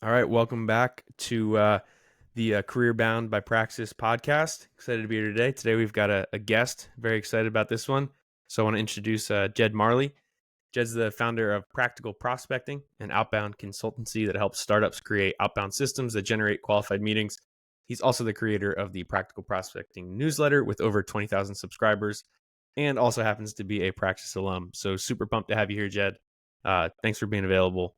All right, welcome back to the Career Bound by Praxis podcast. Excited to be here today. Today we've got a guest. Very excited about this one. So I want to introduce Jed Mahrle. Jed's the founder of Practical Prospecting, an outbound consultancy that helps startups create outbound systems that generate qualified meetings. He's also the creator of the Practical Prospecting newsletter with over 20,000 subscribers and also happens to be a Praxis alum. So super pumped to have you here, Jed. Thanks for being available.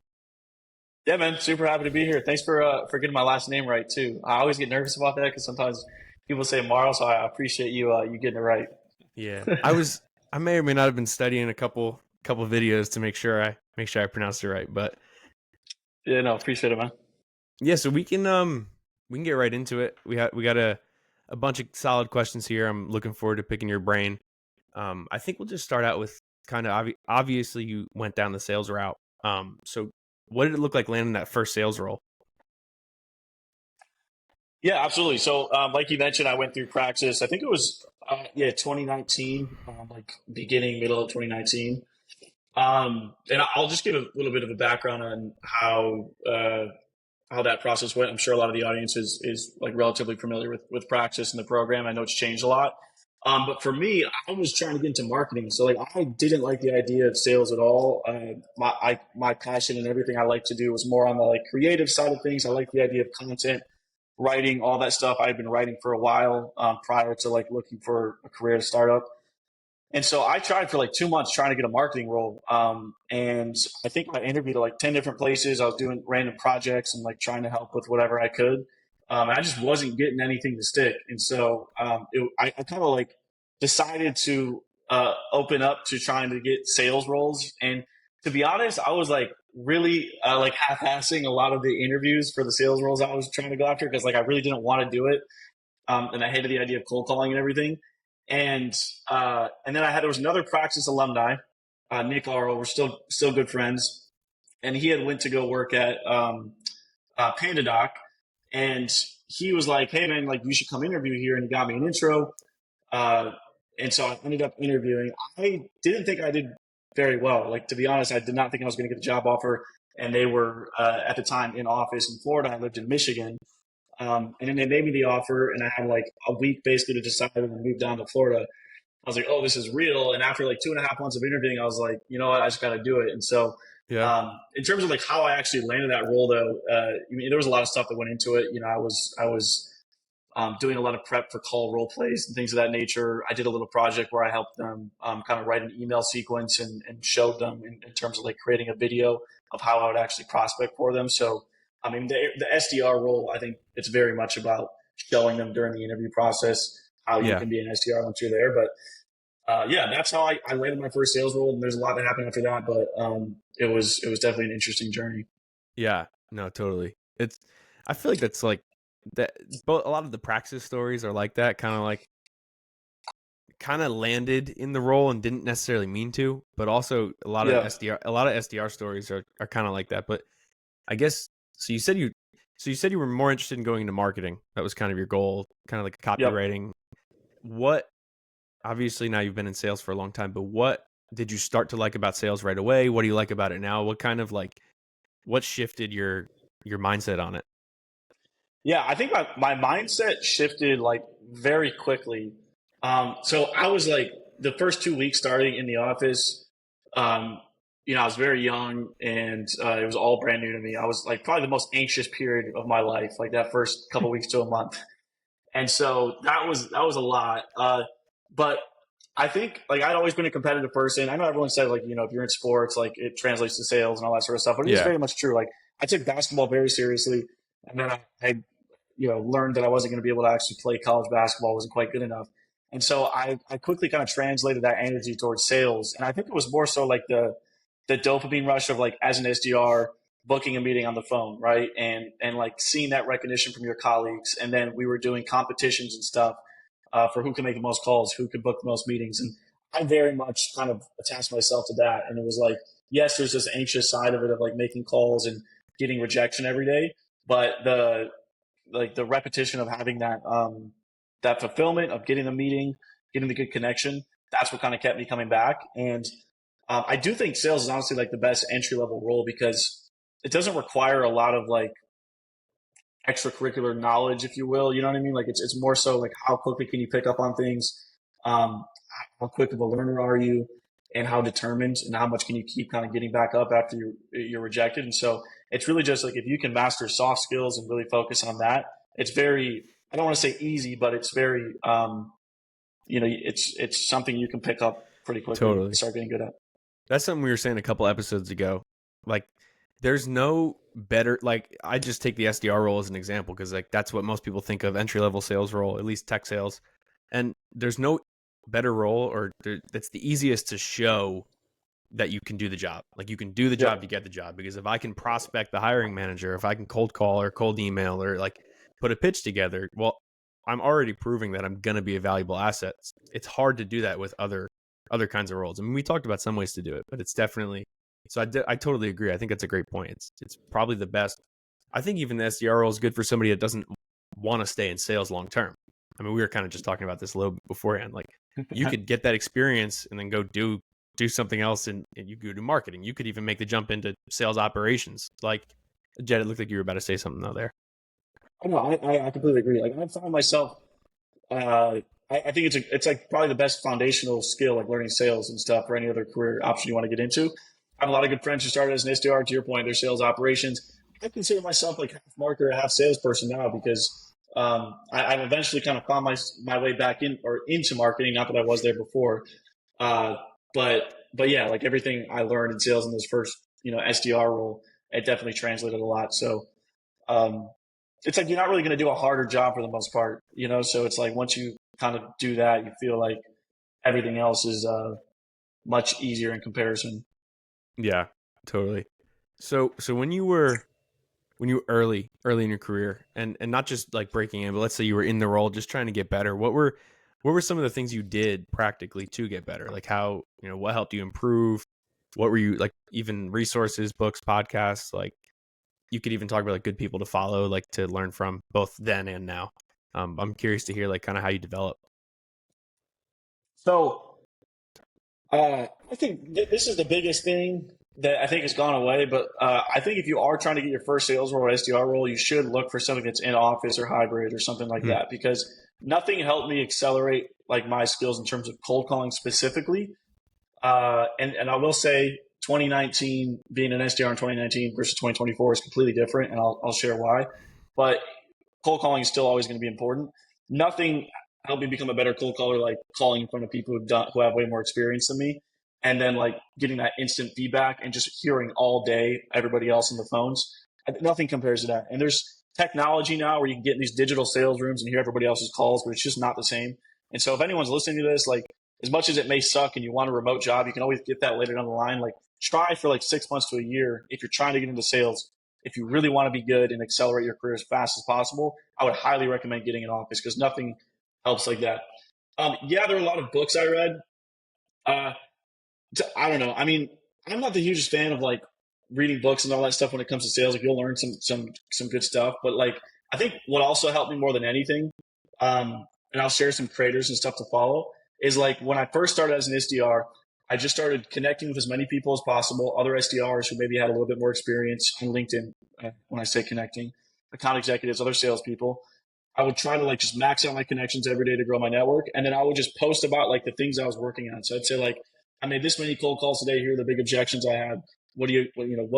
Yeah, man, super happy to be here. Thanks for getting my last name right too. I always get nervous about that because sometimes people say Marl, so I appreciate you getting it right. Yeah, I may or may not have been studying a couple videos to make sure I pronounced it right. But Yeah, no, appreciate it, man. yeah, so we can get right into it. We got a bunch of solid questions here. I'm looking forward to picking your brain. I think we'll just start out with kind of obviously you went down the sales route. So what did it look like landing that first sales role? Yeah, absolutely. So, like you mentioned, I went through Praxis. I think it was 2019, like beginning middle of 2019. And I'll just give a little bit of a background on how that process went. I'm sure a lot of the audience is like relatively familiar with Praxis and the program. I know it's changed a lot. But for me, I was trying to get into marketing. So like I didn't like the idea of sales at all. My passion and everything I like to do was more on the like creative side of things. I like the idea of content, writing, all that stuff. I had been writing for a while prior to like looking for a career to start up. And so I tried for like 2 months trying to get a marketing role. And I think I interviewed at like 10 different places. I was doing random projects and like trying to help with whatever I could. I just wasn't getting anything to stick. And so I kind of like decided to open up to trying to get sales roles. And to be honest, I was like really like half-assing a lot of the interviews for the sales roles I was trying to go after because like I really didn't want to do it. And I hated the idea of cold calling and everything. And then there was another Praxis alumni, Nick Arl. We're still good friends, and he had went to go work at PandaDoc, and he was like, "Hey man, like you should come interview here," and he got me an intro. Uh, and so I ended up interviewing. I didn't think I did very well. Like to be honest, I did not think I was going to get a job offer. And they were at the time in office in Florida. I lived in Michigan, and then they made me the offer, and I had like a week basically to decide and move down to Florida. I was like, oh, this is real. And after like 2.5 months of interviewing, I was like, you know what, I just got to do it. And so, Yeah. in terms of like how I actually landed that role, though, I mean, there was a lot of stuff that went into it. You know, I was doing a lot of prep for call role plays and things of that nature. I did a little project where I helped them kind of write an email sequence and showed them in terms of like creating a video of how I would actually prospect for them. So, I mean, the SDR role, I think it's very much about showing them during the interview process how you Yeah. can be an SDR once you're there. But yeah, that's how I landed my first sales role. And there's a lot that happened after that, but it was definitely an interesting journey. Yeah. No, totally. I feel like that's like that. But a lot of the Praxis stories are like that, kind of landed in the role and didn't necessarily mean to, but also Yeah. A lot of SDR stories are kind of like that. But I guess so. You said you were more interested in going into marketing. That was kind of your goal, kind of like Yep. copywriting. What Obviously now you've been in sales for a long time, but what did you start to like about sales right away? What do you like about it now? What kind of like what shifted your mindset on it? Yeah, I think my mindset shifted like very quickly. So I was like the first 2 weeks starting in the office, um, I was very young and it was all brand new to me. I was like probably the most anxious period of my life, like that first couple weeks to a month. And so that was a lot. But I think like I'd always been a competitive person. I know everyone said like, if you're in sports, like it translates to sales and all that sort of stuff, but it is Yeah. very much true. Like I took basketball very seriously. And then I learned that I wasn't going to be able to actually play college basketball, wasn't quite good enough. And so I quickly kind of translated that energy towards sales. And I think it was more so like the dopamine rush of like as an SDR booking a meeting on the phone, right? And like seeing that recognition from your colleagues. And then we were doing competitions and stuff for who can make the most calls, who could book the most meetings. And I very much kind of attached myself to that. And it was like, yes, there's this anxious side of it of like making calls and getting rejection every day. But the repetition of having that fulfillment of getting the meeting, getting the good connection, that's what kind of kept me coming back. And I do think sales is honestly like the best entry level role because it doesn't require a lot of like extracurricular knowledge, if you will. You know what I mean? Like it's more so like how quickly can you pick up on things? Um, how quick of a learner are you? And how determined and how much can you keep kind of getting back up after you're rejected? And so it's really just like if you can master soft skills and really focus on that, it's very, I don't want to say easy, but it's very it's something you can pick up pretty quickly and Totally. start getting good at. That's something we were saying a couple episodes ago. Like, there's no better, like, I just take the SDR role as an example because, like, that's what most people think of entry level sales role, at least tech sales. And there's no better role that's the easiest to show that you can do the job. Like, you can do the job Yep. to get the job. Because if I can prospect the hiring manager, if I can cold call or cold email or like put a pitch together, well, I'm already proving that I'm going to be a valuable asset. It's hard to do that with other kinds of roles. I mean, we talked about some ways to do it, but it's definitely, so I totally agree. I think that's a great point. It's probably the best. I think even the SDR role is good for somebody that doesn't want to stay in sales long term. I mean, we were kind of just talking about this a little bit beforehand. Like, you could get that experience and then go do something else, and you could do marketing. You could even make the jump into sales operations. Like, Jed, it looked like you were about to say something though there. I know, I completely agree. Like I found myself, I think it's like probably the best foundational skill, like learning sales and stuff, or any other career option you want to get into. I have a lot of good friends who started as an SDR. To your point, they're sales operations. I consider myself like half marketer, half salesperson now because I've eventually kind of found my way back in or into marketing. Not that I was there before, uh, but yeah, like everything I learned in sales in this first SDR role, it definitely translated a lot. So um, it's like you're not really going to do a harder job for the most part, So it's like once you kind of do that, you feel like everything else is much easier in comparison. Yeah, totally. So when you were early in your career, and not just like breaking in, but let's say you were in the role just trying to get better, what were some of the things you did practically to get better? Like, how, what helped you improve? What were you like, even resources, books, podcasts? Like, you could even talk about like good people to follow, like to learn from, both then and now. I'm curious to hear like kind of how you develop. So I think this is the biggest thing that I think has gone away. But I think if you are trying to get your first sales role or SDR role, you should look for something that's in office or hybrid or something like Hmm. that because nothing helped me accelerate like my skills in terms of cold calling specifically. And I will say 2019, being an SDR in 2019 versus 2024 is completely different, and I'll share why. But cold calling is still always going to be important. Nothing helped me become a better cold caller like calling in front of people who have way more experience than me, and then like getting that instant feedback and just hearing all day everybody else on the phones. Nothing compares to that. And there's technology now where you can get in these digital sales rooms and hear everybody else's calls, but it's just not the same. And so if anyone's listening to this, like as much as it may suck and you want a remote job, you can always get that later down the line. Like try for like 6 months to a year if you're trying to get into sales. If you really want to be good and accelerate your career as fast as possible, I would highly recommend getting an office because nothing helps like that. Yeah, there are a lot of books I read. Uh, I don't know. I mean, I'm not the hugest fan of like reading books and all that stuff when it comes to sales. Like you'll learn some good stuff, but like I think what also helped me more than anything, and I'll share some creators and stuff to follow, is like when I first started as an SDR, I just started connecting with as many people as possible, other SDRs who maybe had a little bit more experience on LinkedIn. When I say connecting, account executives, other salespeople. I would try to like just max out my connections every day to grow my network, and then I would just post about like the things I was working on. So I'd say like, I made this many cold calls today. Here are the big objections I had. What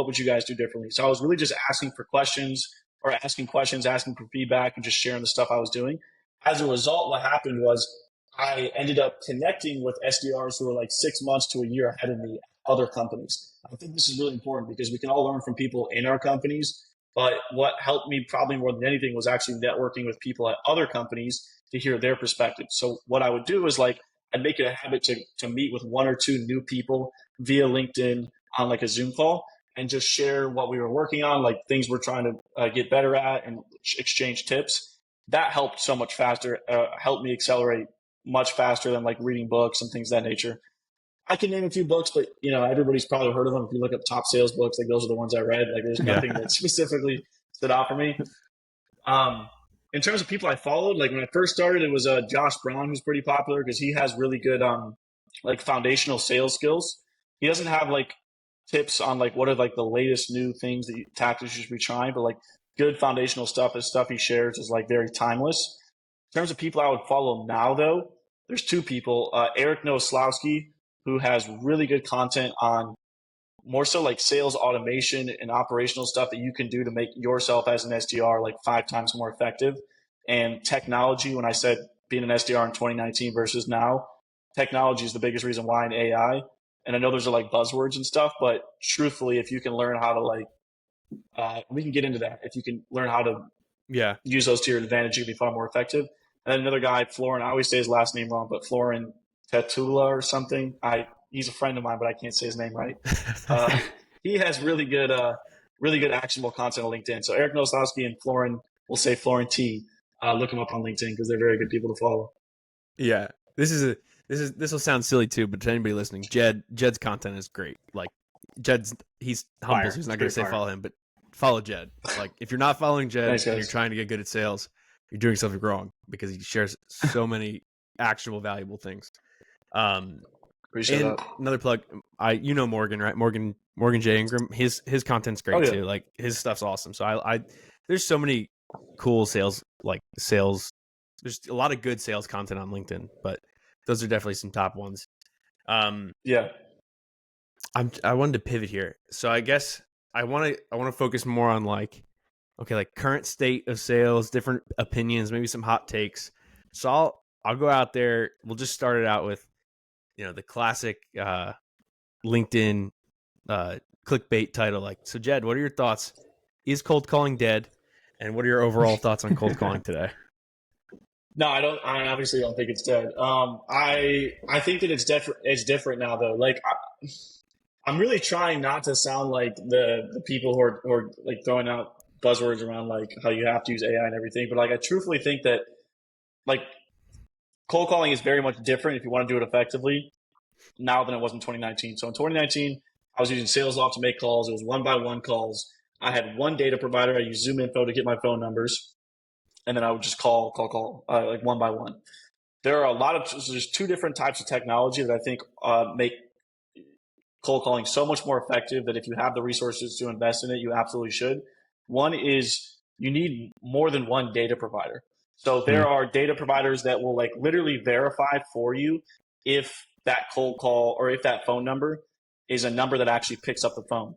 would you guys do differently? So I was really just asking for questions or asking questions, asking for feedback, and just sharing the stuff I was doing. As a result, what happened was I ended up connecting with SDRs who were like 6 months to a year ahead of me at other companies. I think this is really important because we can all learn from people in our companies. But what helped me probably more than anything was actually networking with people at other companies to hear their perspective. So what I would do is like I'd make it a habit to meet with one or two new people via LinkedIn on like a Zoom call and just share what we were working on, like things we're trying to get better at and exchange tips. That helped so much faster, helped me accelerate much faster than like reading books and things of that nature. I can name a few books, but everybody's probably heard of them. If you look up top sales books, like those are the ones I read. Like there's Yeah. nothing that specifically stood out for me. Um, in terms of people I followed, like when I first started, it was Josh Braun, who's pretty popular because he has really good like foundational sales skills. He doesn't have like tips on like what are like the latest new things that tactics you should be trying, but like good foundational stuff. The stuff he shares is like very timeless. In terms of people I would follow now, though, there's two people. Eric Noslowski, who has really good content on more so like sales automation and operational stuff that you can do to make yourself as an SDR like 5 times more effective. And technology, when I said being an SDR in 2019 versus now, technology is the biggest reason why in AI. And I know those are like buzzwords and stuff, but truthfully, if you can learn how to like, we can get into that. If you can learn how to Yeah. use those to your advantage, you can be far more effective. And then another guy, Florin, I always say his last name wrong, but Florin Tetula or something. He's a friend of mine, but I can't say his name right. Uh, he has really good actionable content on LinkedIn. So Eric Noslowski and Florin, we'll say Florin T. Look them up on LinkedIn because they're very good people to follow. Yeah. This will sound silly too, but to anybody listening, Jed's content is great. Like he's humble, Fire. so he's not going to say Fire. follow him, but follow Jed. Like if you're not following Jed Thanks, and you're guys. trying to get good at sales, you're doing something wrong because he shares so many actual valuable things. Appreciate And that. another plug, Morgan, right? Morgan J. Ingram. His content's Oh great yeah. too. Like his stuff's awesome. So I there's so many cool sales. There's a lot of good sales content on LinkedIn, but those are definitely some top ones. Yeah. I wanted to pivot here, so I guess I want to focus more on like current state of sales, different opinions, maybe some hot takes. So I'll go out there. We'll just start it out with the classic LinkedIn clickbait title. Like, so Jed, what are your thoughts? Is cold calling dead? And what are your overall thoughts on cold calling today? No, I don't. I obviously don't think it's dead. I think that it's different now though. Like I'm really trying not to sound like the people who are like throwing out buzzwords around like how you have to use AI and everything. But like I truthfully think that like cold calling is very much different if you want to do it effectively now than it was in 2019. So in 2019, I was using SalesLoft to make calls. It was one by one calls. I had one data provider. I used Zoom Info to get my phone numbers, and then I would just call, like one by one. There are there's two different types of technology that I think make cold calling so much more effective that if you have the resources to invest in it, you absolutely should. One is you need more than one data provider. So Hmm. there are data providers that will like literally verify for you if that cold call or if that phone number is a number that actually picks up the phone.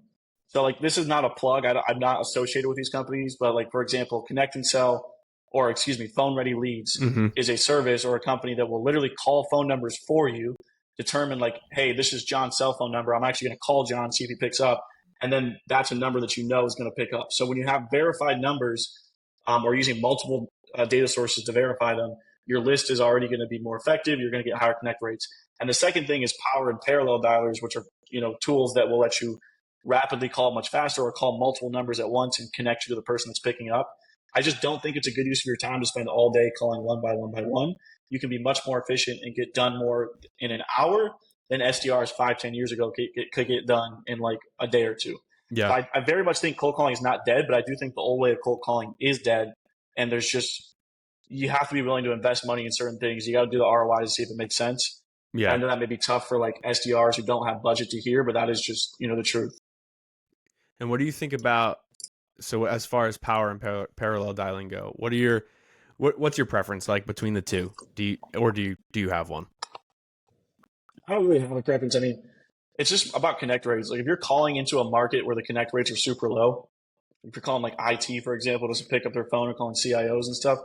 So like this is not a plug. I'm not associated with these companies, but like for example, Connect and Sell, or excuse me, Phone Ready Leads Mm-hmm. is a service or a company that will literally call phone numbers for you, determine like, hey, this is John's cell phone number. I'm actually going to call John, see if he picks up. And then that's a number that you know is going to pick up. So when you have verified numbers or using multiple data sources to verify them, your list is already going to be more effective. You're going to get higher connect rates. And the second thing is power and parallel dialers, which are tools that will let you rapidly call much faster or call multiple numbers at once and connect you to the person that's picking up. I just don't think it's a good use of your time to spend all day calling one by one by one. You can be much more efficient and get done more in an hour than SDRs 5, 10 years ago could get done in like a day or two. So Yeah. I very much think cold calling is not dead, but I do think the old way of cold calling is dead. And you have to be willing to invest money in certain things. You got to do the ROI to see if it makes sense. I Yeah. know that may be tough for like SDRs who don't have budget to hear, but that is just, the truth. And what do you think about, so as far as power and parallel dialing go, what's your preference like between the two? Do you have one? I don't really have a preference. I mean, it's just about connect rates. Like if you're calling into a market where the connect rates are super low, if you're calling like IT, for example, doesn't pick up their phone, or calling CIOs and stuff,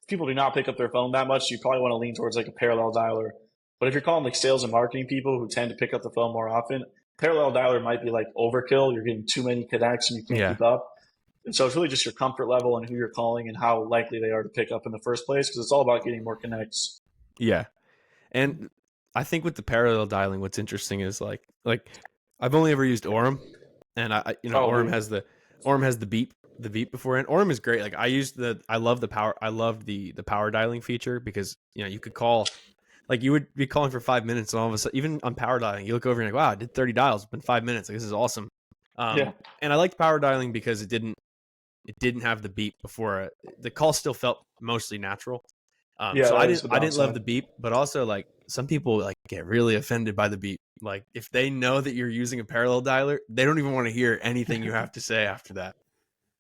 people do not pick up their phone that much. So you probably want to lean towards like a parallel dialer. But if you're calling like sales and marketing people who tend to pick up the phone more often, parallel dialer might be like overkill. You're getting too many connects and you can't Yeah. keep up. And so it's really just your comfort level and who you're calling and how likely they are to pick up in the first place, because it's all about getting more connects. Yeah. And I think with the parallel dialing, what's interesting is like I've only ever used Orem, and Oh, Orem dude. has the beep beforehand. Orem is great. Like I love the power. I love the power dialing feature because you could call, like you would be calling for 5 minutes, and all of a sudden, even on power dialing, you look over and you're like, wow, I did 30 dials. It's been 5 minutes. Like this is awesome. Yeah. And I liked power dialing because it didn't have the beep before it. The call still felt mostly natural. Yeah, So I that is didn't the I didn't love downside. the beep, but also like some people like get really offended by the beep. Like if they know that you're using a parallel dialer, they don't even want to hear anything you have to say after that.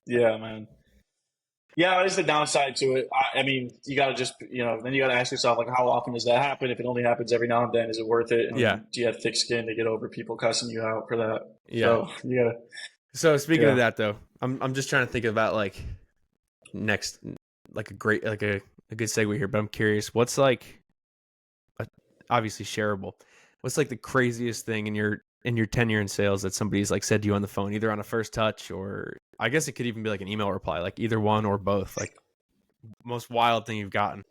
Yeah, man. Yeah, that is the downside to it. I mean, you got to just, then you got to ask yourself, like, how often does that happen? If it only happens every now and then, is it worth it? Yeah, And do you have thick skin to get over people cussing you out for that? yeah. So, yeah, So speaking of yeah. that though, I'm just trying to think about like next, like a great, like a good segue here. But I'm curious, what's like a, obviously shareable. What's like the craziest thing in your tenure in sales that somebody's like said to you on the phone, either on a first touch or I guess it could even be like an email reply, like either one or both. Like most wild thing you've gotten.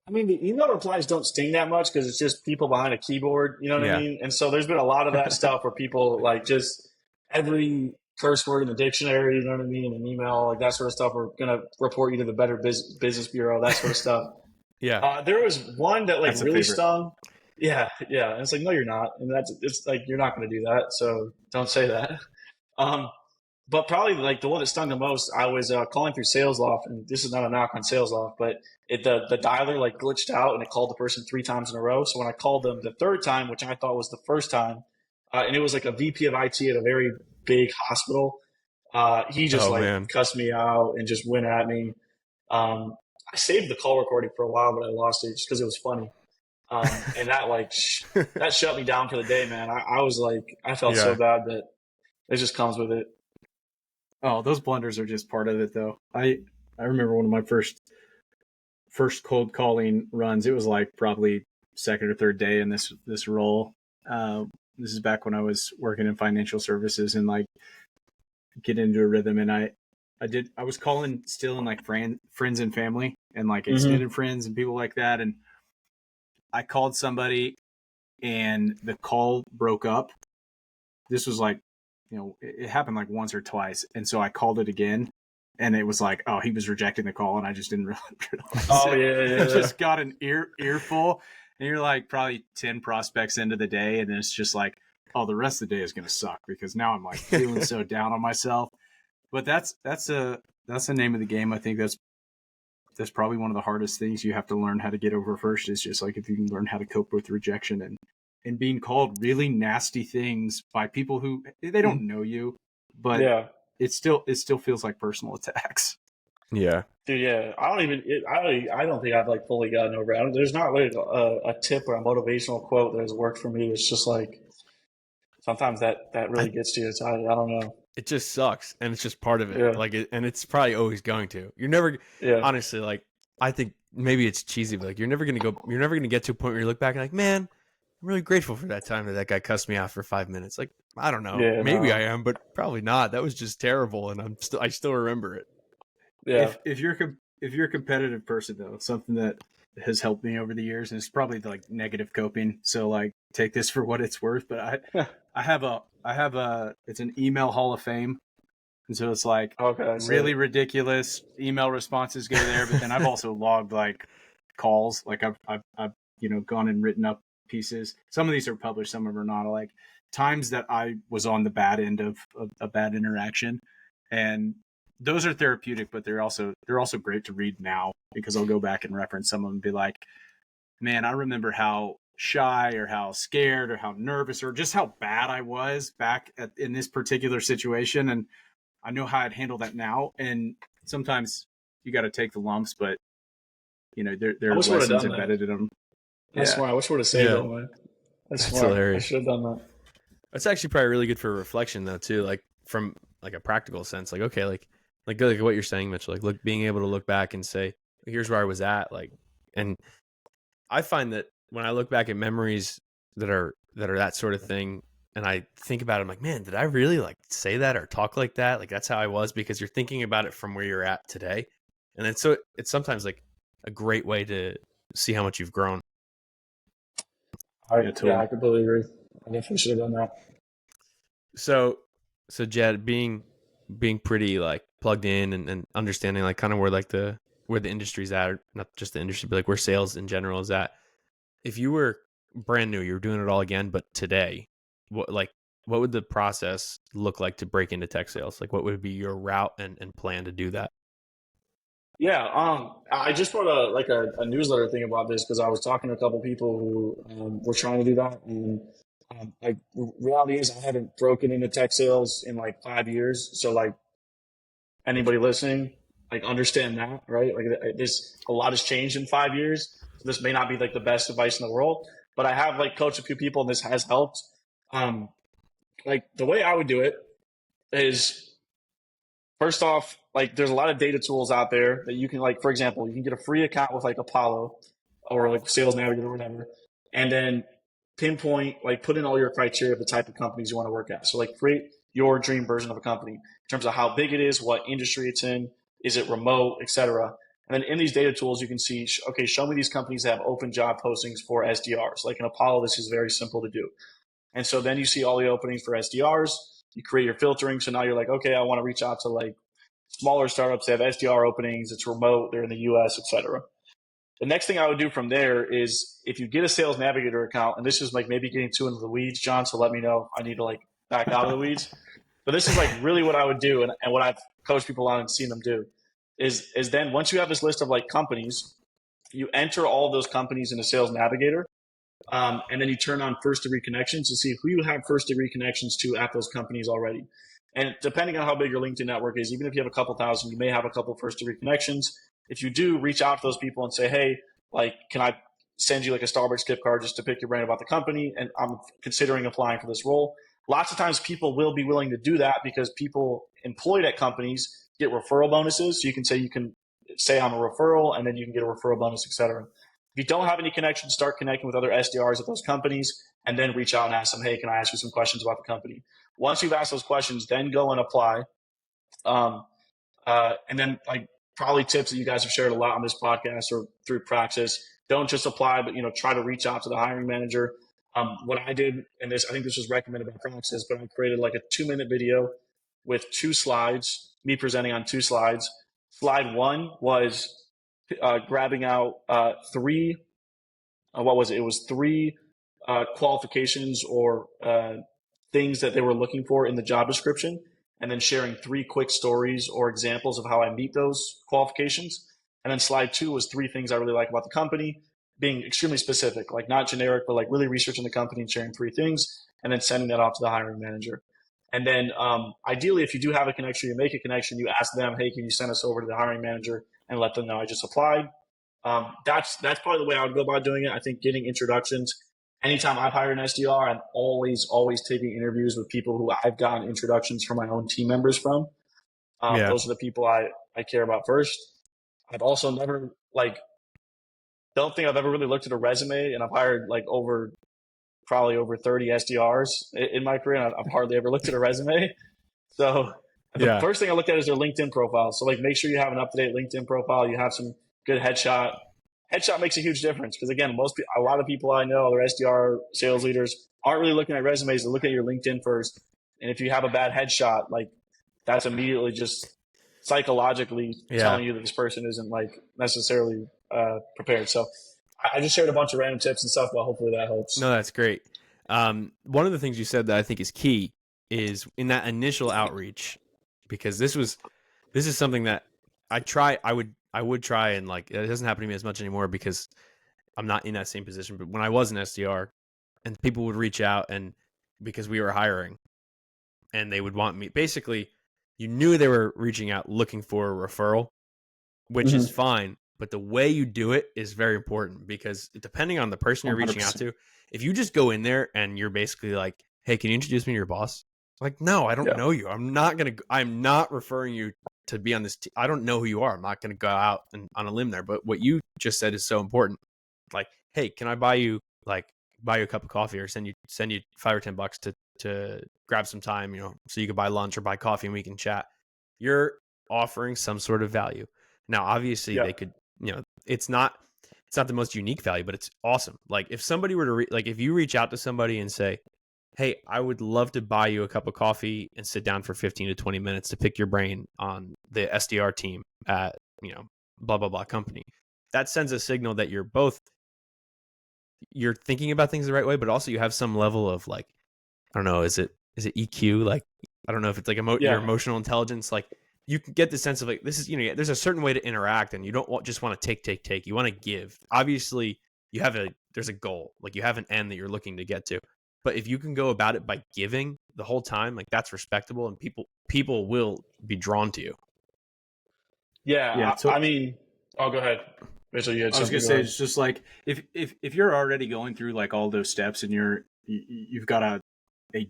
I mean, the email replies don't sting that much because it's just people behind a keyboard, you know what I Yeah. mean? And so there's been a lot of that stuff where people like just every curse word in the dictionary, you know what I mean, an email, like that sort of stuff. We're gonna report you to the Better Business Bureau, that sort of stuff. Yeah. There was one that like That's a really favorite. stung. Yeah, yeah. And it's like, no, you're not, and it's like you're not going to do that, so don't say that. Um, but probably like the one that stung the most, I was calling through SalesLoft, and this is not a knock on SalesLoft, but the dialer like glitched out and it called the person 3 times in a row. So when I called them the third time, which I thought was the first time, and it was like a VP of IT at a very big hospital, he just Oh like man. cussed me out and just went at me. I saved the call recording for a while, but I lost it just because it was funny. And that like that shut me down for the day, man. I was like, I felt so Yeah. bad that it just comes with it. Oh, those blunders are just part of it, though. I remember one of my first cold calling runs. It was like probably second or third day in this role. This is back when I was working in financial services and like get into a rhythm. And I was calling still in like friends and family and like Mm-hmm. extended friends and people like that. And I called somebody and the call broke up. This was like, it happened like once or twice. And so I called it again and it was like, oh, he was rejecting the call and I just didn't realize Oh it. yeah, I yeah, just got an earful and you're like probably 10 prospects into the day. And it's just like, oh, the rest of the day is going to suck because now I'm like feeling so down on myself. But that's the name of the game. I think that's probably one of the hardest things you have to learn how to get over first is just like if you can learn how to cope with rejection and being called really nasty things by people who they don't know you, but yeah. it still feels like personal attacks. Yeah. Dude, yeah. I don't even. I don't think I've like fully gotten over it. There's not like a tip or a motivational quote that has worked for me. It's just like sometimes that I, really gets to you. It's, I don't know. it just sucks and it's just part of it. Yeah, Like and it's probably always going to. You're never yeah, honestly like I think maybe it's cheesy, but like you're never gonna get to a point where you look back and like, man, I'm really grateful for that time that guy cussed me out for 5 minutes. Like, I don't know. yeah. Maybe I No, am, but probably not. That was just terrible and I still remember it. yeah. If you're a competitive person though, something that has helped me over the years, and it's probably like negative coping. So like take this for what it's worth. But I have a it's an email hall of fame. And so it's like Okay, really so ridiculous email responses go there. But then I've also logged like calls. Like I've gone and written up pieces. Some of these are published, some of them are not. Like times that I was on the bad end of a bad interaction, and those are therapeutic. But they're also great to read now because I'll go back and reference some of them and be like, man, I remember how shy or how scared or how nervous or just how bad I was back in this particular situation, and I know how I'd handle that now. And sometimes you got to take the lumps, but there I are wish I would have lessons done that. embedded in them. That's Yeah. smart. I wish I would have saved Yeah. all mine. That's That's smart. I hilarious. should have done that. That's actually probably really good for reflection though too, like from like a practical sense. Like okay, like what you're saying, Mitch, like being able to look back and say, here's where I was at, like and I find that when I look back at memories that sort of thing and I think about it, I'm like, man, did I really like say that or talk like that? Like that's how I was because you're thinking about it from where you're at today. And it's sometimes like a great way to see how much you've grown. Yeah, Yeah, totally. I completely agree. I definitely should have done that. So Jed, being pretty like plugged in and understanding like kind of where the industry's at, or not just the industry, but like where sales in general is at. If you were brand new, you were doing it all again, but today, what would the process look like to break into tech sales? Like what would be your route and plan to do that? Yeah, I just wrote a newsletter thing about this because I was talking to a couple people who were trying to do that, and like reality is I haven't broken into tech sales in like 5 years. So like anybody listening, like understand that, right? Like this, a lot has changed in 5 years. So this may not be like the best advice in the world, but I have like coached a few people and this has helped. Um, like the way I would do it is first off, like there's a lot of data tools out there that you can like, for example, you can get a free account with like Apollo or like Sales Navigator or whatever, and then pinpoint, like put in all your criteria of the type of companies you want to work at. So like create your dream version of a company in terms of how big it is, what industry it's in, is it remote, etc. And then in these data tools, you can see, okay, show me these companies that have open job postings for SDRs. Like in Apollo, this is very simple to do. And so then you see all the openings for SDRs. You create your filtering. So now you're like, okay, I want to reach out to like smaller startups that have SDR openings. It's remote. They're in the US, etc. The next thing I would do from there is if you get a Sales Navigator account, and this is like maybe getting too into the weeds, John, so let me know if I need to like back out of the weeds. But this is like really what I would do and what I've coached people on and seen them do is then once you have this list of like companies, you enter all of those companies in a Sales Navigator. And then you turn on first degree connections to see who you have first degree connections to at those companies already. And depending on how big your LinkedIn network is, even if you have a couple thousand, you may have a couple first degree connections. If you do, reach out to those people and say, hey, like, can I send you like a Starbucks gift card just to pick your brain about the company? And I'm considering applying for this role. Lots of times people will be willing to do that because people employed at companies get referral bonuses. So you can say I'm a referral and then you can get a referral bonus, et cetera. If you don't have any connections, start connecting with other SDRs at those companies and then reach out and ask them, hey, can I ask you some questions about the company? Once you've asked those questions, then go and apply. And then like probably tips that you guys have shared a lot on this podcast or through Praxis. Don't just apply, but try to reach out to the hiring manager. What I did, and I think this was recommended by Praxis, but I created like a 2-minute video with 2 slides, me presenting on 2 slides. Slide 1 was grabbing out 3. What was it? It was 3 qualifications or things that they were looking for in the job description, and then sharing 3 quick stories or examples of how I meet those qualifications. And then slide 2 was 3 things I really like about the company, being extremely specific, like not generic, but like really researching the company and sharing 3 things, and then sending that off to the hiring manager. And then ideally, if you do have a connection, you make a connection, you ask them, hey, can you send us over to the hiring manager and let them know I just applied. That's probably the way I would go about doing it. I think getting introductions. Anytime I've hired an SDR, I'm always taking interviews with people who I've gotten introductions from my own team members from. Those are the people I care about first. I've also never don't think I've ever really looked at a resume, and I've hired probably over 30 SDRs in my career, and I've hardly ever looked at a resume. So the first thing I look at is their LinkedIn profile. So make sure you have an up-to-date LinkedIn profile. You have some good headshot. Headshot makes a huge difference because again, a lot of people I know, other SDR sales leaders, aren't really looking at resumes. They look at your LinkedIn first, and if you have a bad headshot, that's immediately just psychologically telling you that this person isn't necessarily prepared. So I just shared a bunch of random tips and stuff, but hopefully that helps. No, that's great. One of the things you said that I think is key is in that initial outreach, because this is something that I would try, and it doesn't happen to me as much anymore because I'm not in that same position. But when I was an SDR and people would reach out, and because we were hiring and they would want me, basically you knew they were reaching out looking for a referral, which is fine. But the way you do it is very important because depending on the person you're reaching out to, if you just go in there and you're basically like, hey, can you introduce me to your boss? Like, no, I don't know you. I'm not referring you to be on this team. I don't know who you are. I'm not going to go out on a limb there. But what you just said is so important. Like, hey, can I buy you a cup of coffee or send you $5 or $10 to grab some time, so you can buy lunch or buy coffee and we can chat. You're offering some sort of value. Now, obviously they could, it's not the most unique value, but it's awesome. Like if somebody were to if you reach out to somebody and say, hey, I would love to buy you a cup of coffee and sit down for 15 to 20 minutes to pick your brain on the SDR team at, blah, blah, blah company. That sends a signal that you're thinking about things the right way, but also you have some level of I don't know, is it EQ? I don't know if it's your emotional intelligence. You can get the sense of this is, there's a certain way to interact and you don't just want to take. You want to give. Obviously there's a goal, you have an end that you're looking to get to. But if you can go about it by giving the whole time, that's respectable and people will be drawn to you. Yeah. Yeah, So I mean, oh, go ahead. Rachel, you had I was gonna something. Go say ahead. it's just like if you're already going through like all those steps and you've got a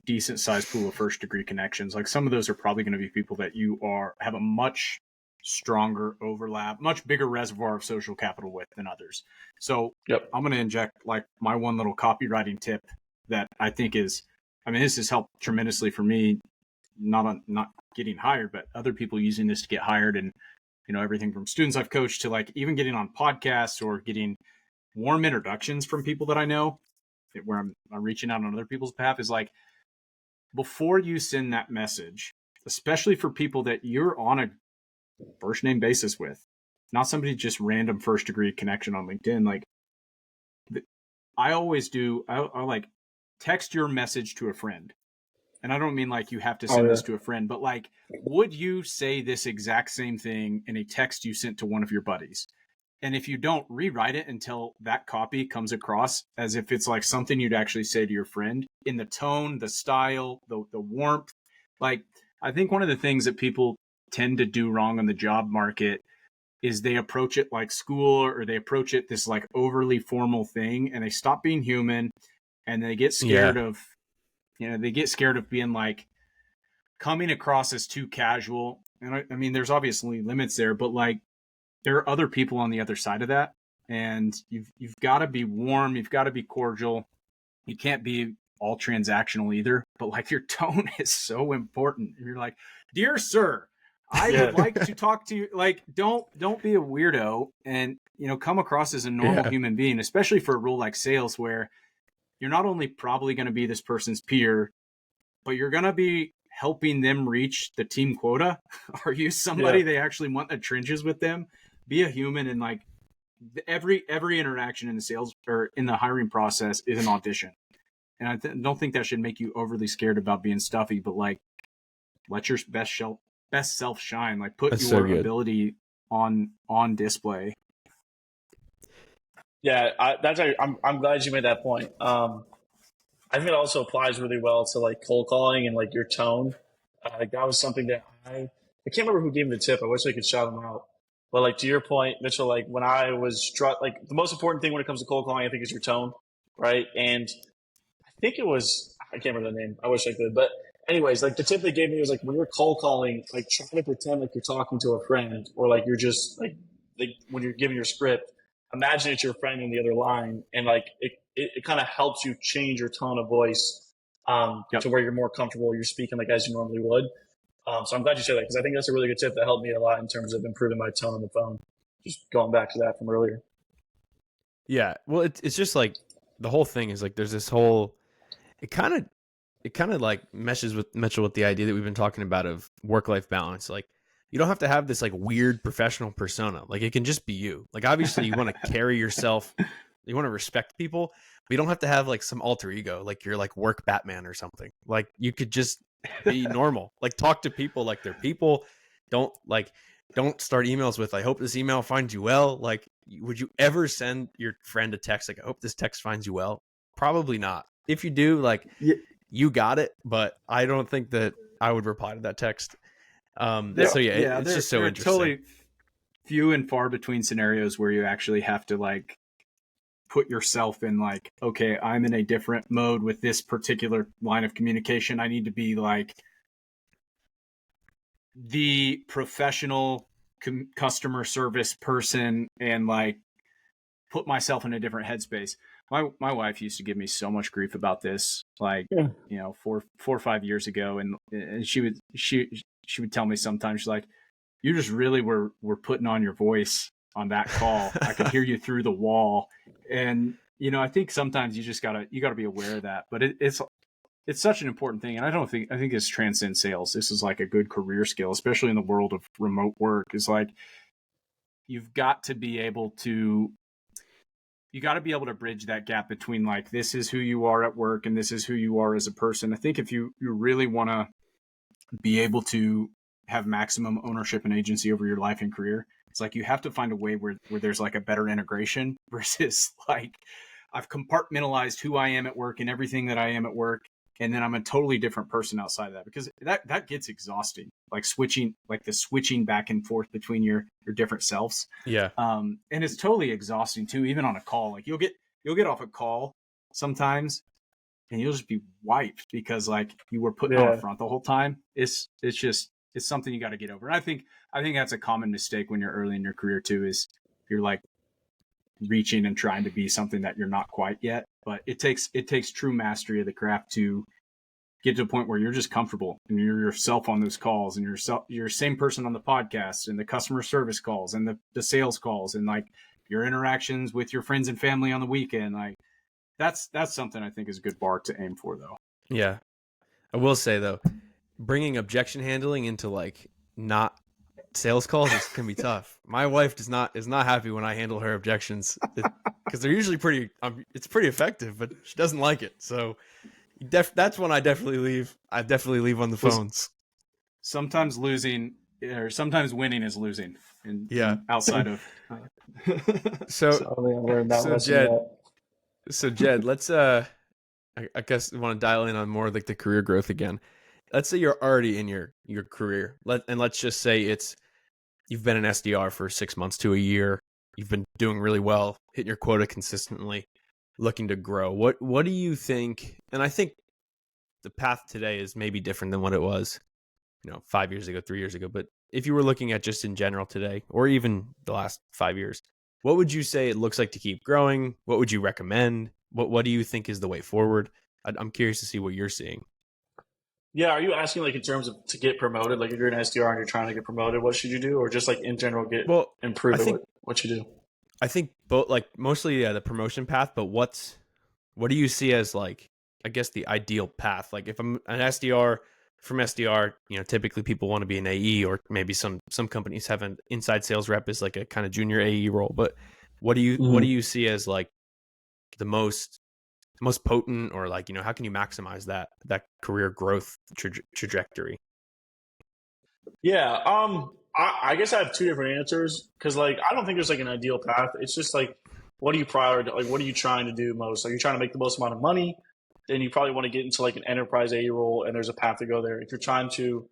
decent sized pool of first degree connections, like some of those are probably going to be people that you are have a much stronger overlap, much bigger reservoir of social capital with than others. So Yep. I'm going to inject like my one little copywriting tip that I think is, I mean, this has helped tremendously for me, not getting hired, but other people using this to get hired, and everything from students I've coached to like even getting on podcasts or getting warm introductions from people that I know, where I'm reaching out on other people's behalf, is like before you send that message, especially for people that you're on a first name basis with, not somebody just random first degree connection on LinkedIn. Like I always do, I like text your message to a friend. And I don't mean like you have to Oh send yeah. this to a friend, but like, would you say this exact same thing in a text you sent to one of your buddies? And if you don't, rewrite it until that copy comes across as if it's like something you'd actually say to your friend, in the tone, the style, the warmth. Like, I think one of the things that people tend to do wrong on the job market is they approach it like school, or they approach it this like overly formal thing, and they stop being human, and they get Yeah. scared of, they get scared of being like coming across as too casual. And I mean, there's obviously limits there, but like, there are other people on the other side of that, and you've got to be warm, you've got to be cordial. You can't be all transactional either, but like your tone is so important. You're like, dear sir, I Yeah. would like to talk to you. Like, don't be a weirdo, and come across as a normal Yeah. human being, especially for a role like sales, where you're not only probably going to be this person's peer, but you're going to be helping them reach the team quota. Are you Yeah. somebody they actually want the trenches with them? Be a human, and like every interaction in the sales or in the hiring process is an audition. And I don't think that should make you overly scared about being stuffy, but like let your best self shine. Like put That's so your good. ability on display. Yeah. I'm glad you made that point. I think it also applies really well to like cold calling and like your tone. Like that was something that I can't remember who gave me the tip. I wish I could shout them out. But like to your point, Mitchell, like when I was like the most important thing when it comes to cold calling, I think is your tone, right? And I think it was I can't remember the name. I wish I could. But anyways, like the tip they gave me was like when you're cold calling, like try to pretend like you're talking to a friend, or like you're just like when you're giving your script, imagine it's your friend on the other line, and like it kind of helps you change your tone of voice Yep. to where you're more comfortable. You're speaking like as you normally would. So I'm glad you said that because I think that's a really good tip that helped me a lot in terms of improving my tone on the phone. Just going back to that from earlier. Yeah. Well, it's just like the whole thing is like there's this whole it kind of like meshes with Mitchell with the idea that we've been talking about of work-life balance. Like you don't have to have this like weird professional persona. Like it can just be you. Like obviously you want to carry yourself, you want to respect people, but you don't have to have like some alter ego, like you're like work Batman or something. Like you could just be normal. Like talk to people like they're people. Don't like don't start emails with I hope this email finds you well. Like would you ever send your friend a text like I hope this text finds you well? Probably not. If you do, like Yeah. you got it, but I don't think that I would reply to that text. Yeah. So yeah, it's There just so are interesting. totally few and far between scenarios where you actually have to like put yourself in like, okay, I'm in a different mode with this particular line of communication. I need to be like the professional customer service person and like put myself in a different headspace. My wife used to give me so much grief about this, like Yeah. 4 or 5 years ago, and she would tell me sometimes, she's like, you just really were putting on your voice on that call. I could hear you through the wall, and I think sometimes you gotta be aware of that. But it's such an important thing, and I think this transcends sales. This is like a good career skill, especially in the world of remote work. Is like you've got to be able to bridge that gap between like this is who you are at work and this is who you are as a person. I think if you really want to be able to have maximum ownership and agency over your life and career, it's like you have to find a way where there's like a better integration versus like I've compartmentalized who I am at work and everything that I am at work, and then I'm a totally different person outside of that, because that gets exhausting. like the switching back and forth between your different selves. Yeah. And it's totally exhausting too, even on a call. Like you'll get off a call sometimes and you'll just be wiped because like you were putting on a front the whole time. It's something you got to get over. And I think that's a common mistake when you're early in your career too, is you're like reaching and trying to be something that you're not quite yet. But it takes true mastery of the craft to get to a point where you're just comfortable and you're yourself on those calls, and you're the same person on the podcast and the customer service calls and the sales calls and like your interactions with your friends and family on the weekend. Like that's something I think is a good bar to aim for, though. Yeah. I will say though, bringing objection handling into like not sales calls can be tough. My wife is not happy when I handle her objections because they're usually it's pretty effective, but she doesn't like it. So that's when I definitely leave. I definitely leave on the phones. Sometimes losing or sometimes winning is losing. And outside of. So Jed, let's I guess we want to dial in on more like the career growth again. Let's say you're already in your career. Let's just say you've been an SDR for 6 months to a year. You've been doing really well, hitting your quota consistently, looking to grow. What do you think? And I think the path today is maybe different than what it was, 5 years ago, 3 years ago. But if you were looking at just in general today, or even the last 5 years, what would you say it looks like to keep growing? What would you recommend? What do you think is the way forward? I'm curious to see what you're seeing. Yeah, are you asking like in terms of to get promoted? Like if you're an SDR and you're trying to get promoted, what should you do, or just like in general improve what you do? I think both, like mostly the promotion path. But what do you see as like, I guess, the ideal path? Like if I'm an SDR, from SDR, typically people want to be an AE, or maybe some companies have an inside sales rep as like a kind of junior AE role. But what do you see as like the most potent, or like, how can you maximize that career growth trajectory? Yeah. I guess I have two different answers, because like I don't think there's like an ideal path. It's just like, what do you prioritize? Like, what are you trying to do most? Are you trying to make the most amount of money? Then you probably want to get into like an enterprise AE role, and there's a path to go there. If you're trying to,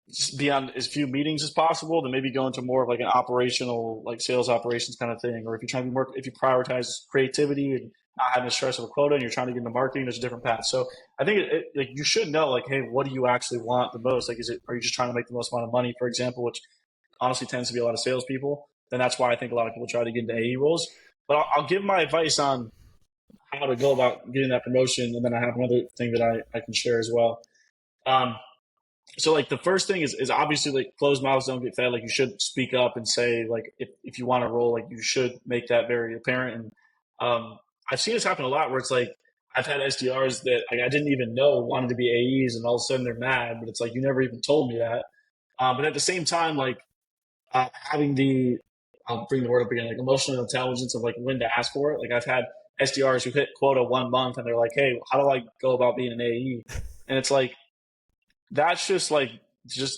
just be on as few meetings as possible, then maybe go into more of like an operational, like sales operations kind of thing. Or if you're trying to if you prioritize creativity and not having the stress of a quota, and you're trying to get into marketing, there's a different path. So I think like you should know, like, hey, what do you actually want the most? Like, are you just trying to make the most amount of money, for example, which honestly tends to be a lot of salespeople? Then that's why I think a lot of people try to get into AE roles. But I'll give my advice on how to go about getting that promotion, and then I have another thing that I can share as well. So like the first thing is obviously like closed mouths don't get fed. Like you should speak up and say, like, if you want to roll, like you should make that very apparent. And I've seen this happen a lot, where it's like I've had SDRs that like I didn't even know wanted to be AEs, and all of a sudden they're mad, but it's like, you never even told me that. But at the same time, like having I'll bring the word up again, like emotional intelligence of like when to ask for it. Like I've had SDRs who hit quota 1 month and they're like, hey, how do I go about being an AE? And it's like, that's just like,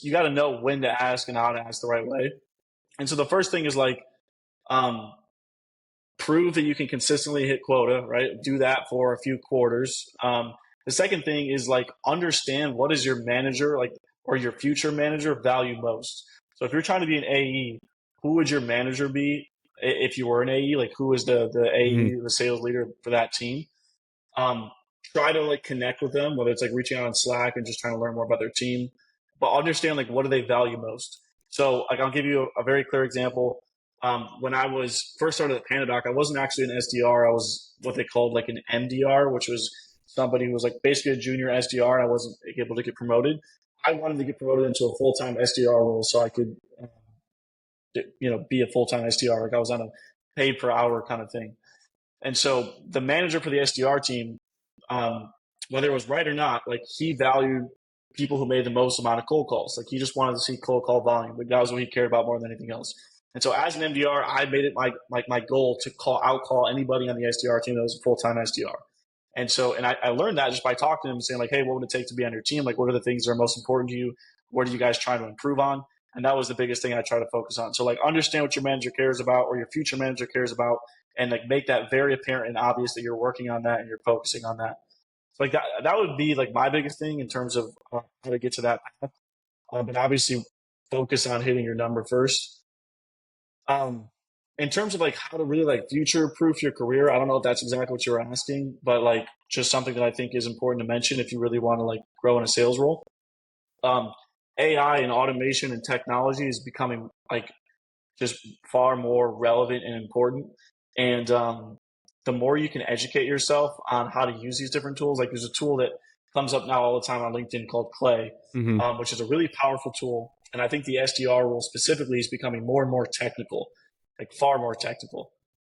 you got to know when to ask and how to ask the right way. And so the first thing is like, prove that you can consistently hit quota, right? Do that for a few quarters. The second thing is like, understand what is your manager, like, or your future manager value most. So if you're trying to be an AE, who would your manager be? If you were an AE, like who is the AE, the sales leader for that team? Try to like connect with them, whether it's like reaching out on Slack and just trying to learn more about their team, but understand like what do they value most. So like I'll give you a very clear example. When I was first started at PandaDoc, I wasn't actually an SDR. I was what they called like an MDR, which was somebody who was like basically a junior SDR. I wasn't able to get promoted. I wanted to get promoted into a full-time SDR role so I could, be a full-time SDR. Like I was on a paid per hour kind of thing. And so the manager for the SDR team, whether it was right or not, like he valued people who made the most amount of cold calls. Like he just wanted to see cold call volume. Like that was what he cared about more than anything else. And so as an MDR, I made it my goal to out-call anybody on the SDR team that was a full-time SDR. And so, and I learned that just by talking to him and saying like, hey, what would it take to be on your team? Like, what are the things that are most important to you? What are you guys trying to improve on? And that was the biggest thing I try to focus on. So like understand what your manager cares about or your future manager cares about, and like make that very apparent and obvious that you're working on that and you're focusing on that. So like that would be like my biggest thing in terms of how to get to that path. But obviously focus on hitting your number first. Um, in terms of like how to really like future proof your career, I don't know if that's exactly what you're asking, but like just something that I think is important to mention if you really want to like grow in a sales role. Um, AI and automation and technology is becoming like just far more relevant and important. And the more you can educate yourself on how to use these different tools, like there's a tool that comes up now all the time on LinkedIn called Clay, Mm-hmm. which is a really powerful tool. And I think the SDR role specifically is becoming more and more technical, like far more technical.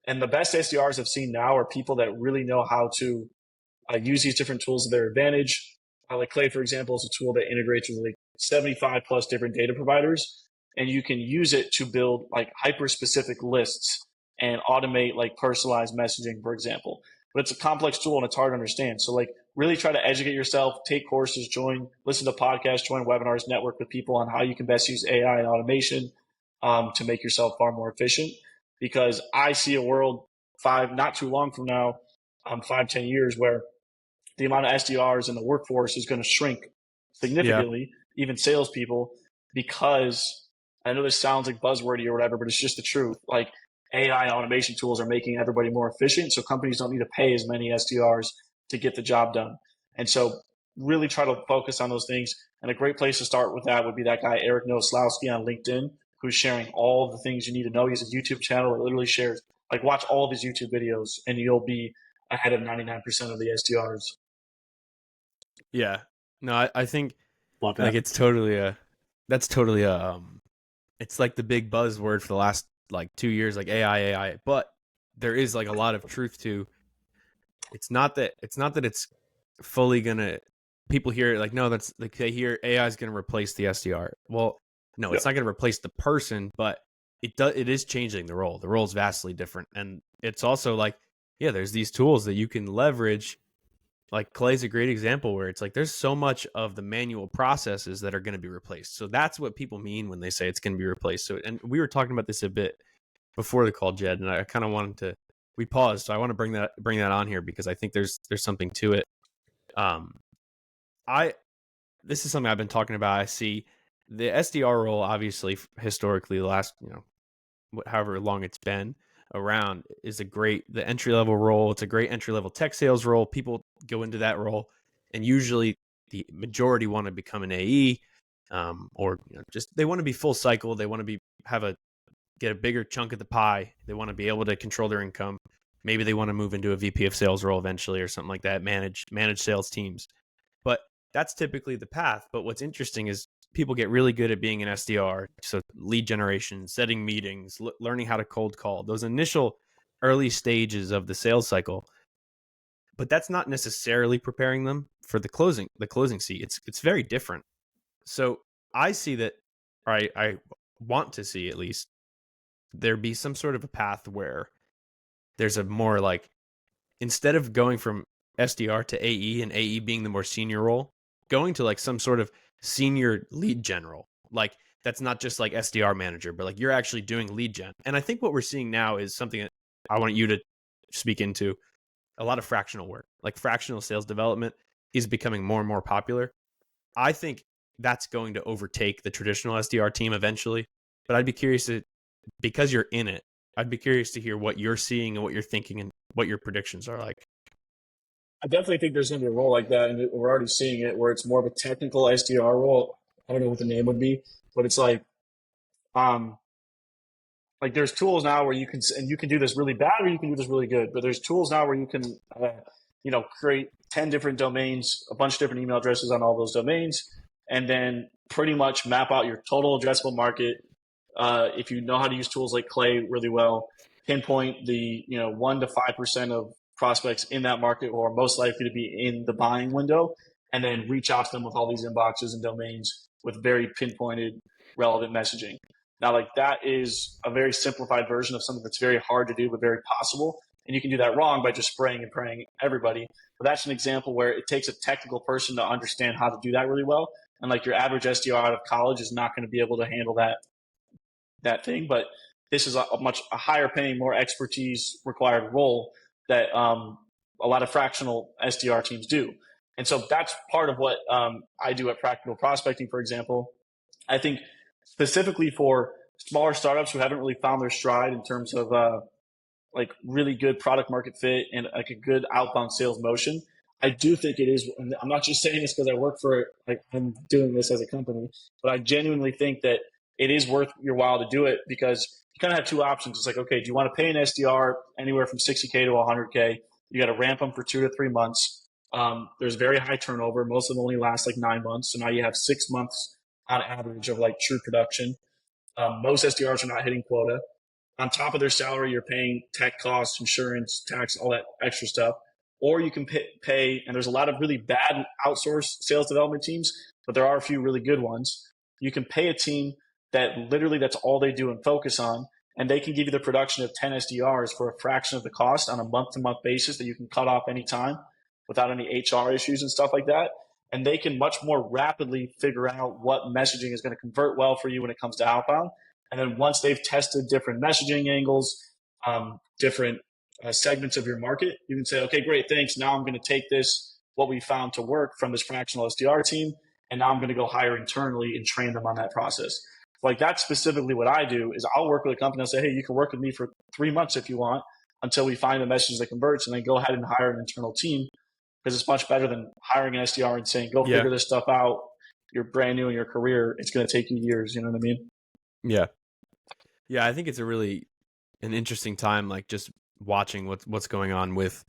And the best SDRs I've seen now are people that really know how to use these different tools to their advantage. Like Clay, for example, is a tool that integrates with like 75 plus different data providers, and you can use it to build like hyper specific lists and automate like personalized messaging, for example. But it's a complex tool and it's hard to understand. So like really try to educate yourself, take courses, listen to podcasts, join webinars, network with people on how you can best use AI and automation to make yourself far more efficient. Because I see a world not too long from now, 5-10 years, where the amount of SDRs in the workforce is going to shrink Yeah. significantly, even salespeople, because I know this sounds like buzzwordy or whatever, but it's just the truth. Like AI automation tools are making everybody more efficient, so companies don't need to pay as many SDRs to get the job done. And so really try to focus on those things. And a great place to start with that would be that guy, Eric Noslowski on LinkedIn, who's sharing all the things you need to know. He's a YouTube channel that literally shares, like watch all of his YouTube videos and you'll be ahead of 99% of the SDRs. Yeah. No, I think Love like that. that's totally a it's like the big buzzword for the last like 2 years, like AI. But there is like a lot of truth to it's not that it's fully gonna people hear it like no, that's like they hear AI is gonna replace the SDR. Well, no, Yeah. it's not gonna replace the person, but it is changing the role. The role is vastly different. And it's also like, yeah, there's these tools that you can leverage. Like Clay's a great example where it's like there's so much of the manual processes that are going to be replaced. So that's what people mean when they say it's going to be replaced. So, and we were talking about this a bit before the call, Jed, and I kind of wanted to. We paused, so I want to bring that on here because I think there's something to it. Um, I this is something I've been talking about. I see the SDR role, obviously, historically, the last however long it's been around, is the entry level role. It's a great entry level tech sales role. People go into that role, and usually the majority want to become an AE, or just they want to be full cycle. They want to get a bigger chunk of the pie. They want to be able to control their income. Maybe they want to move into a VP of sales role eventually or something like that. Manage sales teams, but that's typically the path. But what's interesting is people get really good at being an SDR. So lead generation, setting meetings, learning how to cold call, those initial early stages of the sales cycle. But that's not necessarily preparing them for the closing seat. It's very different. So I see that, or I want to see at least there be some sort of a path where there's a more like, instead of going from SDR to AE and AE being the more senior role, going to like some sort of senior lead general. Like that's not just like SDR manager, but like you're actually doing lead gen. And I think what we're seeing now is something that I want you to speak into: a lot of fractional work. Like fractional sales development is becoming more and more popular. I think that's going to overtake the traditional SDR team eventually. But I'd be curious because you're in it, I'd be curious to hear what you're seeing and what you're thinking and what your predictions are like. I definitely think there's going to be a role like that, and we're already seeing it where it's more of a technical SDR role. I don't know what the name would be, but it's um, like there's tools now where you can do this really bad or you can do this really good. But there's tools now where you can, create 10 different domains, a bunch of different email addresses on all those domains, and then pretty much map out your total addressable market. If you know how to use tools like Clay really well, pinpoint the 1 to 5% of prospects in that market who are most likely to be in the buying window, and then reach out to them with all these inboxes and domains with very pinpointed, relevant messaging. Now, like that is a very simplified version of something that's very hard to do, but very possible. And you can do that wrong by just spraying and praying everybody. But that's an example where it takes a technical person to understand how to do that really well. And like your average SDR out of college is not going to be able to handle that thing. But this is a much higher paying, more expertise required role that a lot of fractional SDR teams do. And so that's part of what I do at Practical Prospecting, for example. I think specifically for smaller startups who haven't really found their stride in terms of like really good product market fit and like a good outbound sales motion. I do think it is, and I'm not just saying this because I work for, like, I'm doing this as a company, but I genuinely think that it is worth your while to do it because you kind of have two options. It's like, okay, do you want to pay an SDR anywhere from 60K to 100K? You got to ramp them for 2 to 3 months. There's very high turnover. Most of them only last like 9 months. So now you have 6 months on average of like true production. Most SDRs are not hitting quota. On top of their salary, you're paying tech costs, insurance, tax, all that extra stuff. Or you can pay, and there's a lot of really bad outsourced sales development teams, but there are a few really good ones. You can pay a team that literally that's all they do and focus on, and they can give you the production of 10 SDRs for a fraction of the cost on a month-to-month basis that you can cut off anytime without any HR issues and stuff like that. And they can much more rapidly figure out what messaging is going to convert well for you when it comes to outbound. And then once they've tested different messaging angles, different segments of your market, you can say, okay, great, thanks. Now I'm going to take this, what we found to work from this fractional SDR team, and now I'm going to go hire internally and train them on that process. Like that's specifically what I do is I'll work with a company. I'll say, hey, you can work with me for 3 months if you want until we find the message that converts, and then go ahead and hire an internal team because it's much better than hiring an SDR and saying, go figure this stuff out. You're brand new in your career. It's going to take you years. You know what I mean? Yeah. Yeah. I think it's an interesting time, like just watching what's going on with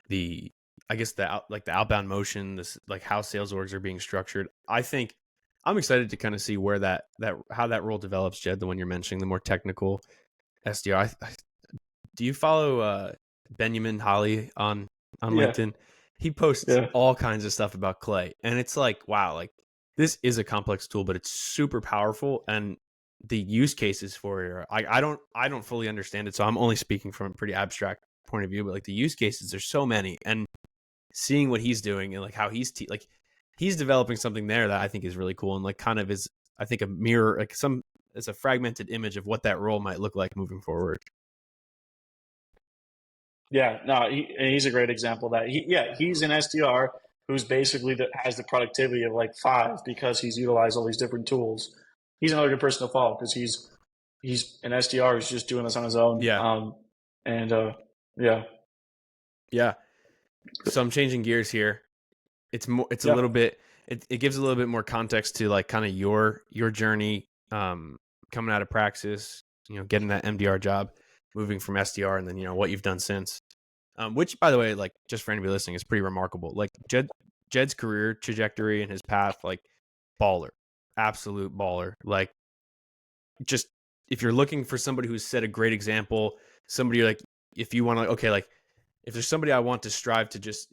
the, I guess the outbound motion, this like how sales orgs are being structured. I think I'm excited to kind of see where how that role develops, Jed, the one you're mentioning, the more technical SDR. Do you follow Benjamin Holly on LinkedIn? He posts all kinds of stuff about Clay, and it's like, wow, like this is a complex tool, but it's super powerful, and the use cases for it, I don't fully understand it, so I'm only speaking from a pretty abstract point of view. But like the use cases, there's so many, and seeing what he's doing and like how he's he's developing something there that I think is really cool, and like kind of is, I think, a mirror, like it's a fragmented image of what that role might look like moving forward. Yeah, no, he's a great example of that. He's an SDR who's basically has the productivity of like 5 because he's utilized all these different tools. He's another good person to follow because he's an SDR who's just doing this on his own. Yeah. Yeah. So I'm changing gears here. It's more. It's a little bit. It gives a little bit more context to like kind of your journey, coming out of Praxis. Getting that MDR job, moving from SDR, and then what you've done since. Which, by the way, like just for anybody listening, is pretty remarkable. Like Jed's career trajectory and his path, like baller, absolute baller. Like, just if you're looking for somebody who's set a great example, somebody like if you want to, okay, like if there's somebody I want to strive to just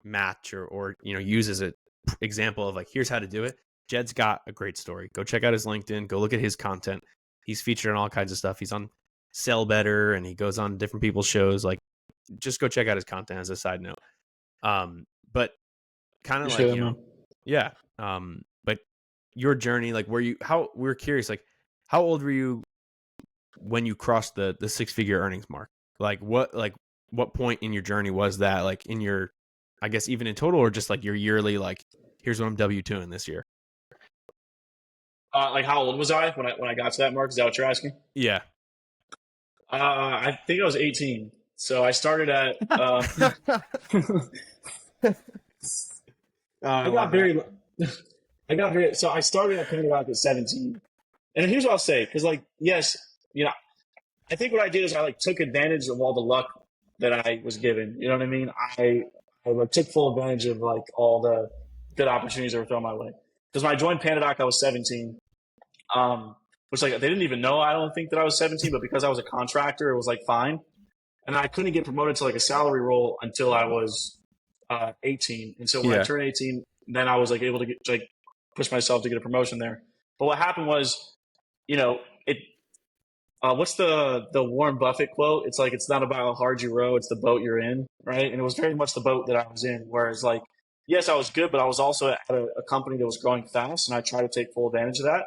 match or use as an example of like here's how to do it. Jed's got a great story. Go check out his LinkedIn. Go look at his content. He's featured on all kinds of stuff. He's on Sell Better and he goes on different people's shows. Like, just go check out his content as a side note. But kind of like yeah. But your journey, like we're curious, like how old were you when you crossed the 6-figure earnings mark? Like what point in your journey was that? Like in your, I guess even in total, or just like your yearly, like here's what I'm W-2ing this year. Like how old was I when I got to that mark? Is that what you're asking? Yeah. I think I was 18. So I started at. I got very. So I started at Pandadoc at 17, and here's what I'll say, because like yes, I think what I did is I like took advantage of all the luck that I was given. You know what I mean? I like, took full advantage of like all the good opportunities that were thrown my way. Because when I joined Pandadoc, I was 17. Which like they didn't even know, I don't think, that I was 17, but because I was a contractor, it was like fine. And I couldn't get promoted to like a salary role until I was 18. And so when I turned 18, then I was like able to get like push myself to get a promotion there. But what happened was, what's the Warren Buffett quote? It's like, it's not about how hard you row, it's the boat you're in, right? And it was very much the boat that I was in. Whereas like, yes, I was good, but I was also at a company that was growing fast, and I tried to take full advantage of that.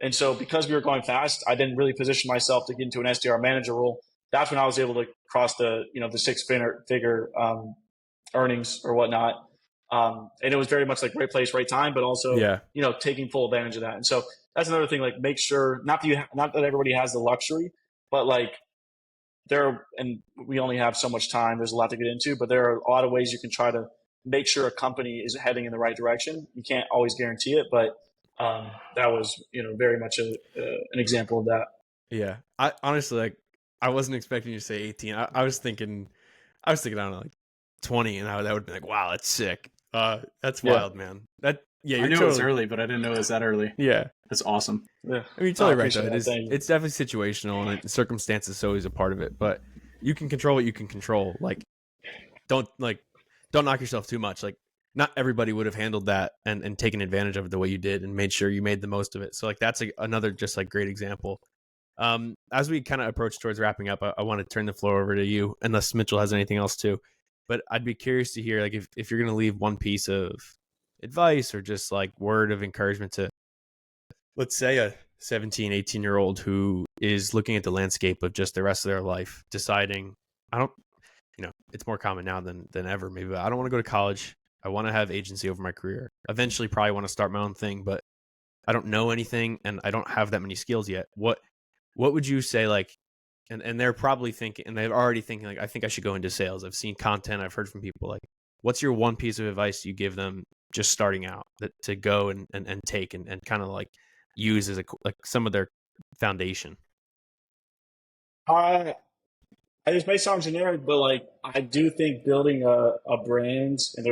And so because we were going fast, I didn't really position myself to get into an SDR manager role. That's when I was able to cross the 6-figure earnings or whatnot. And it was very much like right place, right time, but also, Yeah. taking full advantage of that. And so that's another thing, like make sure, not that everybody has the luxury, but like and we only have so much time. There's a lot to get into, but there are a lot of ways you can try to make sure a company is heading in the right direction. You can't always guarantee it, but that was, very much an example of that. Yeah. I honestly, like, I wasn't expecting you to say 18. I was thinking, I don't know, like 20, and that would be like, wow, that's sick. That's Yeah. wild, man. Yeah, I you're knew it was totally, early, but I didn't know it was that early. yeah. That's awesome. Yeah. I mean, you're No, I totally right, though. appreciate that. Thank you. It's definitely situational, and circumstance is always a part of it. But you can control what you can control. Like, don't knock yourself too much. Like, not everybody would have handled that and taken advantage of it the way you did and made sure you made the most of it. So, like, that's another just like great example. As we kind of approach towards wrapping up, I want to turn the floor over to you, unless Mitchell has anything else too. But I'd be curious to hear, like, if you're going to leave one piece of advice or just like word of encouragement to, let's say, a 17, 18-year-old who is looking at the landscape of just the rest of their life, deciding, I don't, it's more common now than ever. Maybe I don't want to go to college. I want to have agency over my career. Eventually, probably want to start my own thing, but I don't know anything and I don't have that many skills yet. What would you say, like, and they're probably thinking, and they're already thinking, like, I think I should go into sales. I've seen content, I've heard from people, like, what's your one piece of advice you give them just starting out that to go and take and kind of like use as some of their foundation? I this may sound generic, but like I do think building a brand, and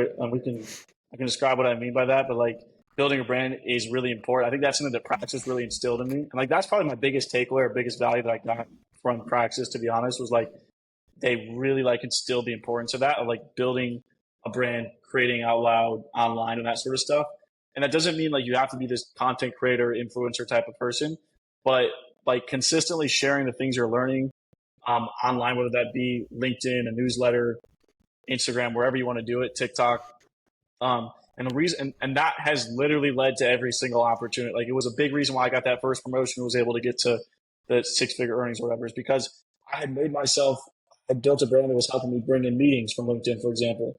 I can describe what I mean by that, but like building a brand is really important. I think that's something that Praxis really instilled in me, and like that's probably my biggest takeaway or biggest value that I got from Praxis, to be honest, was like they really like instilled the importance of that, of like building a brand, creating out loud online and that sort of stuff. And that doesn't mean like you have to be this content creator, influencer type of person, but like consistently sharing the things you're learning online, whether that be LinkedIn, a newsletter, Instagram, wherever you want to do it, TikTok. And the reason, and that has literally led to every single opportunity. Like it was a big reason why I got that first promotion, was able to get to the 6-figure earnings or whatever, is because I had I built a brand that was helping me bring in meetings from LinkedIn, for example.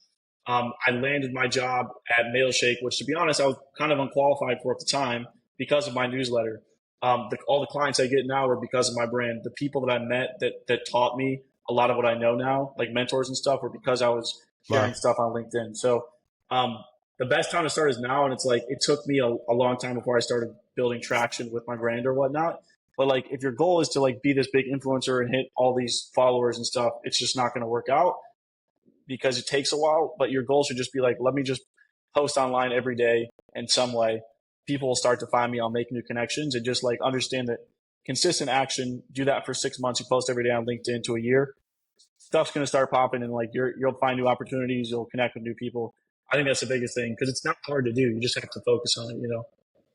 I landed my job at Mailshake, which, to be honest, I was kind of unqualified for at the time because of my newsletter. All the clients I get now are because of my brand. The people that I met that taught me a lot of what I know now, like mentors and stuff, were because I was sharing stuff on LinkedIn. So the best time to start is now, and it's like it took me a long time before I started building traction with my brand or whatnot. But like, if your goal is to like be this big influencer and hit all these followers and stuff, it's just not going to work out because it takes a while. But your goal should just be like, let me just post online every day in some way. People will start to find me. I'll make new connections, and just like understand that consistent action. Do that for 6 months. You post every day on LinkedIn to a year. Stuff's going to start popping, and like you'll find new opportunities. You'll connect with new people. I think that's the biggest thing because it's not hard to do. You just have to focus on it.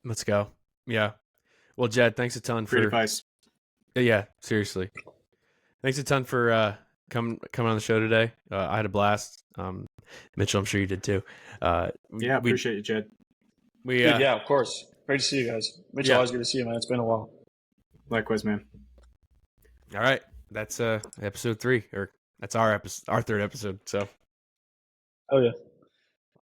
Let's go. Yeah. Well, Jed, thanks a ton Great for advice. Yeah, seriously. Thanks a ton for coming on the show today. I had a blast. Mitchell, I'm sure you did too. Yeah, appreciate you, Jed. Dude, yeah, of course. Great to see you guys. Mitchell, always good to see you, man. It's been a while. Likewise, man. All right, that's episode 3, or that's our third episode. So. Oh yeah.